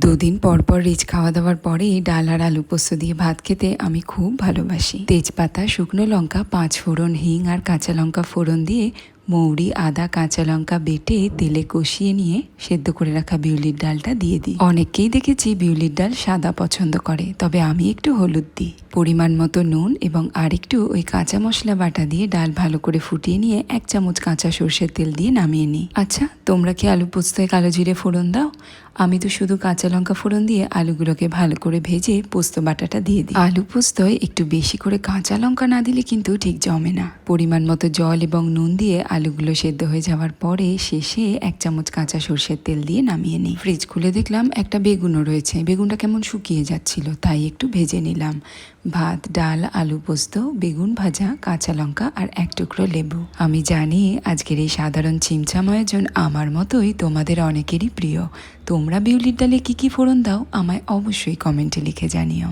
দুদিন পর পর রিচ খাওয়া দাওয়ার পরেই ডাল আর আলু পোস্ত দিয়ে ভাত খেতে আমি খুব ভালোবাসি। তেজপাতা, শুকনো লঙ্কা, 5 ফোড়ন, হিং আর কাঁচা লঙ্কা ফোড়ন দিয়ে মৌরি, আদা, কাঁচা লঙ্কা বেটে তেলে কষিয়ে নিয়ে সেদ্ধ করে রাখা বিউলির ডালটা দিয়ে দিই। অনেককেই দেখেছি বিউলির ডাল সাদা পছন্দ করে, তবে আমি একটু হলুদ দিই। পরিমাণ মতো নুন এবং আরেকটু ওই কাঁচা মশলা বাটা দিয়ে ডাল ভালো করে ফুটিয়ে নিয়ে 1 চামচ কাঁচা সর্ষের তেল দিয়ে নামিয়ে নিই। আচ্ছা, তোমরা কি আলু পোস্তয় কালো জিরে ফোড়ন দাও? আমি তো শুধু কাঁচা লঙ্কা ফোড়ন দিয়ে আলুগুলোকে ভালো করে ভেজে পোস্ত বাটাটা দিয়ে দিই। আলু পোস্তয় একটু বেশি করে কাঁচা লঙ্কা না দিলে কিন্তু ঠিক জমে না। পরিমাণ মতো জল এবং নুন দিয়ে আলুগুলো সেদ্ধ হয়ে যাওয়ার পরে শেষে 1 চামচ কাঁচা সর্ষের তেল দিয়ে নামিয়ে নিই। ফ্রিজ খুলে দেখলাম একটা বেগুনও রয়েছে। বেগুনটা কেমন শুকিয়ে যাচ্ছিল, তাই একটু ভেজে নিলাম। ভাত, ডাল, আলু পোস্ত, বেগুন ভাজা, কাঁচা লঙ্কা আর 1 টুকরো লেবু। আমি জানি আজকের এই সাধারণ ছিমছাম আয়োজন আমার মতোই তোমাদের অনেকেরই প্রিয়। তোমরা বিউলির ডালে কি কি ফোড়ন দাও আমায় অবশ্যই কমেন্টে লিখে জানিও।